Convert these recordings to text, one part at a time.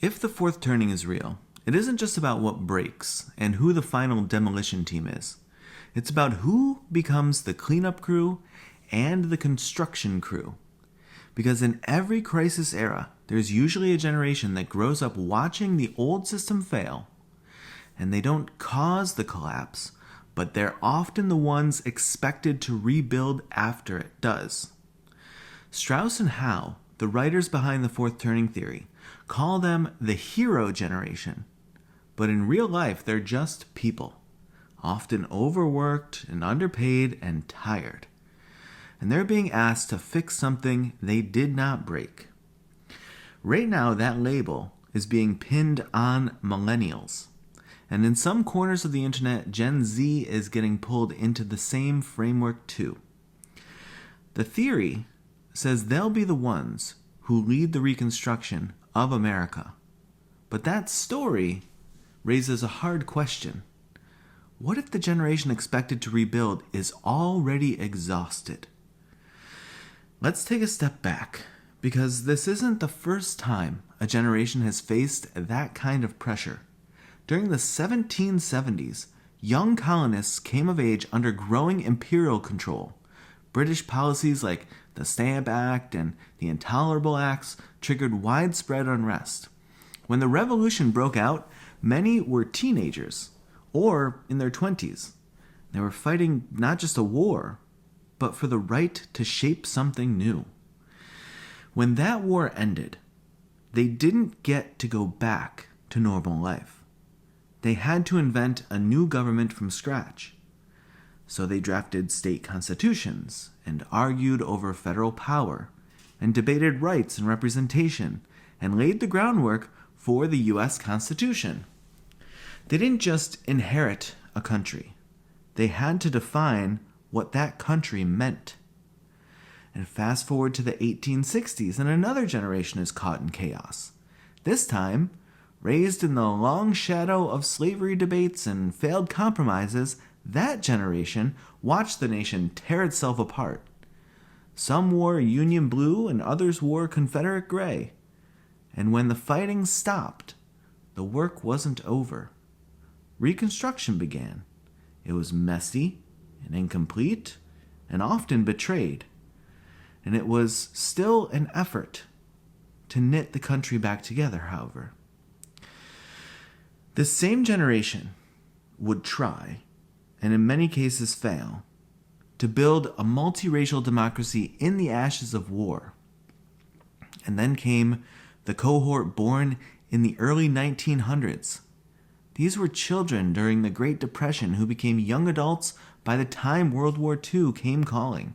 If the fourth turning is real, it isn't just about what breaks and who the final demolition team is. It's about who becomes the cleanup crew and the construction crew. Because in every crisis era, there's usually a generation that grows up watching the old system fail, and they don't cause the collapse, but they're often the ones expected to rebuild after it does. Strauss and Howe, the writers behind the fourth turning theory, call them the hero generation, but in real life they're just people, often overworked and underpaid and tired. And they're being asked to fix something they did not break. Right now, that label is being pinned on millennials. And in some corners of the internet, Gen Z is getting pulled into the same framework too. The theory says they'll be the ones who lead the reconstruction of America. But that story raises a hard question. What if the generation expected to rebuild is already exhausted? Let's take a step back, because this isn't the first time a generation has faced that kind of pressure. During the 1770s, young colonists came of age under growing imperial control. British policies like the Stamp Act and the Intolerable Acts triggered widespread unrest. When the Revolution broke out, many were teenagers, or in their 20s. They were fighting not just a war, but for the right to shape something new. When that war ended, they didn't get to go back to normal life. They had to invent a new government from scratch. So they drafted state constitutions and argued over federal power and debated rights and representation and laid the groundwork for the U.S. Constitution. They didn't just inherit a country. They had to define what that country meant. And fast forward to the 1860s, and another generation is caught in chaos. This time, raised in the long shadow of slavery debates and failed compromises, that generation watched the nation tear itself apart. Some wore Union blue and others wore Confederate gray. And when the fighting stopped, the work wasn't over. Reconstruction began. It was messy and incomplete and often betrayed. And it was still an effort to knit the country back together, however. This same generation would try, and in many cases fail, to build a multiracial democracy in the ashes of war. And then came the cohort born in the early 1900s. These were children during the Great Depression who became young adults by the time World War II came calling.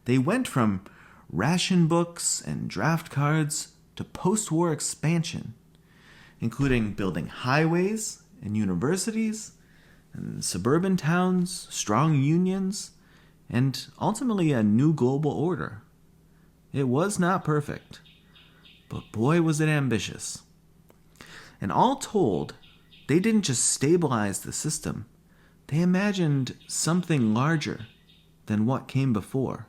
They went from ration books and draft cards to post-war expansion, including building highways and universities and suburban towns, strong unions, and ultimately a new global order. It was not perfect, but boy was it ambitious. And all told, they didn't just stabilize the system, they imagined something larger than what came before.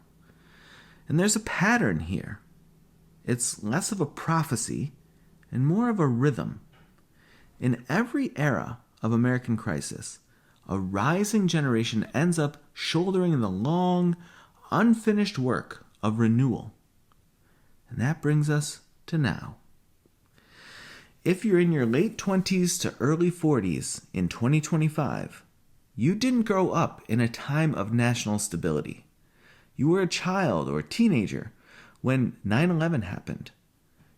And there's a pattern here. It's less of a prophecy and more of a rhythm. In every era of American crisis, a rising generation ends up shouldering the long, unfinished work of renewal. And that brings us to now. If you're in your late 20s to early 40s in 2025, you didn't grow up in a time of national stability. You were a child or a teenager when 9/11 happened.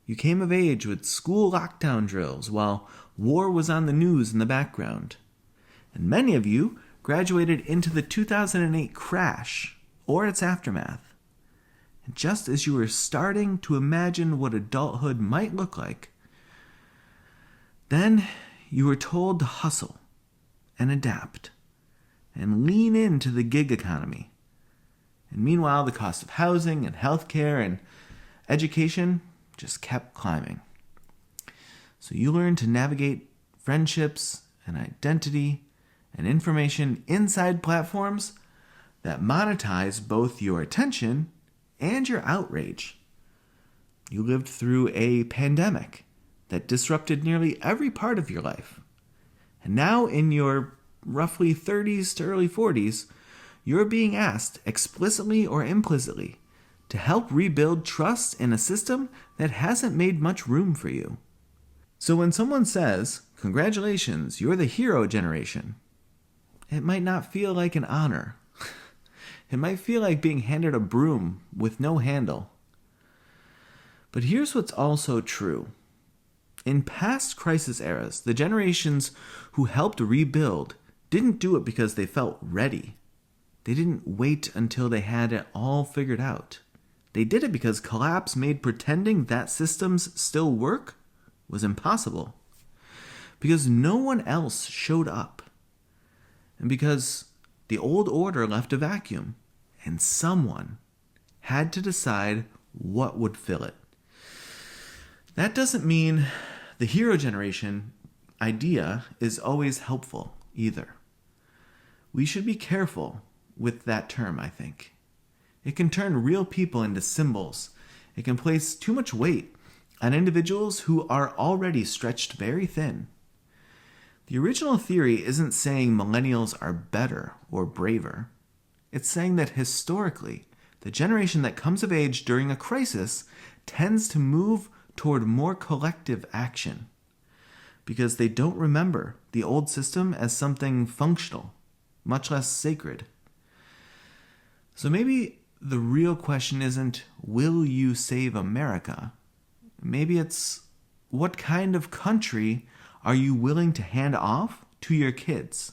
You came of age with school lockdown drills while war was on the news in the background. And many of you graduated into the 2008 crash or its aftermath. And just as you were starting to imagine what adulthood might look like, then you were told to hustle and adapt and lean into the gig economy. And meanwhile, the cost of housing and healthcare and education just kept climbing. So you learned to navigate friendships and identity and information inside platforms that monetize both your attention and your outrage. You lived through a pandemic that disrupted nearly every part of your life. And now, in your roughly 30s to early 40s, you're being asked, explicitly or implicitly, to help rebuild trust in a system that hasn't made much room for you. So when someone says, "Congratulations, you're the hero generation," it might not feel like an honor. It might feel like being handed a broom with no handle. But here's what's also true. In past crisis eras, the generations who helped rebuild didn't do it because they felt ready. They didn't wait until they had it all figured out. They did it because collapse made pretending that systems still work was impossible. Because no one else showed up. And because the old order left a vacuum, and someone had to decide what would fill it. That doesn't mean the hero generation idea is always helpful either. We should be careful with that term, I think. It can turn real people into symbols. It can place too much weight on individuals who are already stretched very thin. The original theory isn't saying millennials are better or braver. It's saying that historically, the generation that comes of age during a crisis tends to move toward more collective action because they don't remember the old system as something functional, much less sacred. So maybe the real question isn't, will you save America? Maybe it's, what kind of country are you willing to hand off to your kids?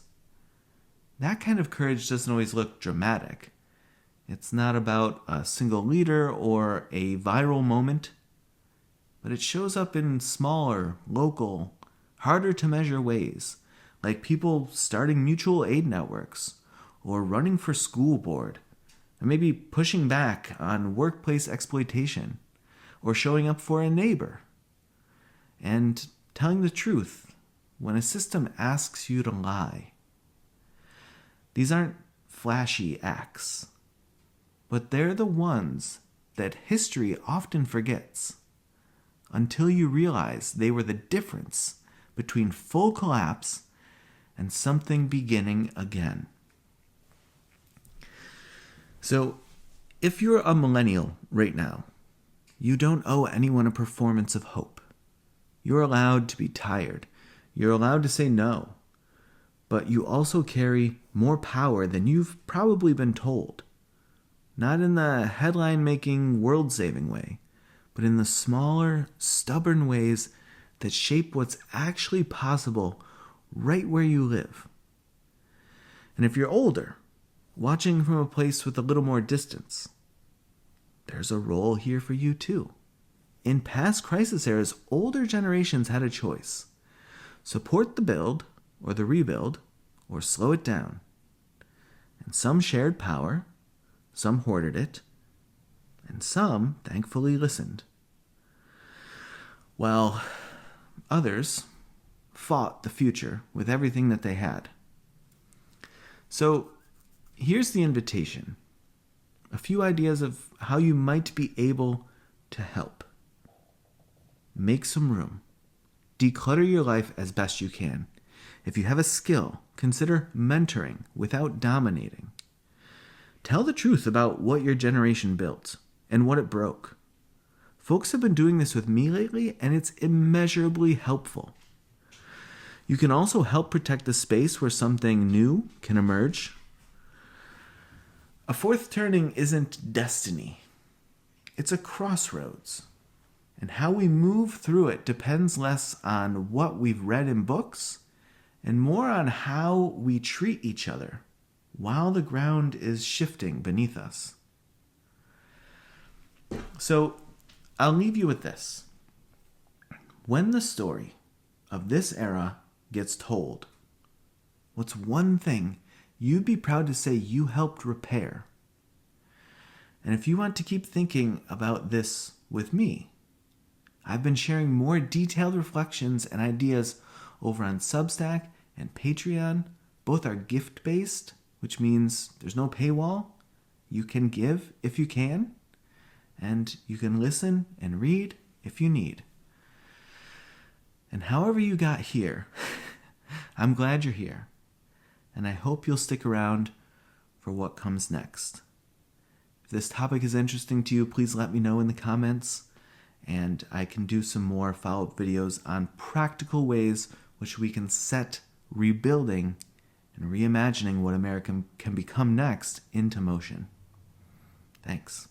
That kind of courage doesn't always look dramatic. It's not about a single leader or a viral moment, but it shows up in smaller, local, harder to measure ways, like people starting mutual aid networks, or running for school board, or maybe pushing back on workplace exploitation, or showing up for a neighbor, and telling the truth when a system asks you to lie. These aren't flashy acts, but they're the ones that history often forgets until you realize they were the difference between full collapse and something beginning again. So, if you're a millennial right now, you don't owe anyone a performance of hope. You're allowed to be tired. You're allowed to say no. But you also carry more power than you've probably been told. Not in the headline-making, world-saving way, but in the smaller, stubborn ways that shape what's actually possible right where you live. And if you're older, watching from a place with a little more distance, there's a role here for you too. In past crisis eras, older generations had a choice. Support the build, or the rebuild, or slow it down. And some shared power, some hoarded it, and some thankfully listened. While others fought the future with everything that they had. So here's the invitation. A few ideas of how you might be able to help. Make some room. Declutter your life as best you can. If you have a skill, consider mentoring without dominating. Tell the truth about what your generation built and what it broke. Folks have been doing this with me lately, and it's immeasurably helpful. You can also help protect the space where something new can emerge. A fourth turning isn't destiny. It's a crossroads. And how we move through it depends less on what we've read in books and more on how we treat each other while the ground is shifting beneath us. So, I'll leave you with this. When the story of this era gets told, what's one thing you'd be proud to say you helped repair? And if you want to keep thinking about this with me, I've been sharing more detailed reflections and ideas over on Substack and Patreon. Both are gift-based, which means there's no paywall. You can give if you can, and you can listen and read if you need. And however you got here, I'm glad you're here. And I hope you'll stick around for what comes next. If this topic is interesting to you, please let me know in the comments, and I can do some more follow-up videos on practical ways which we can set rebuilding and reimagining what America can become next into motion. Thanks.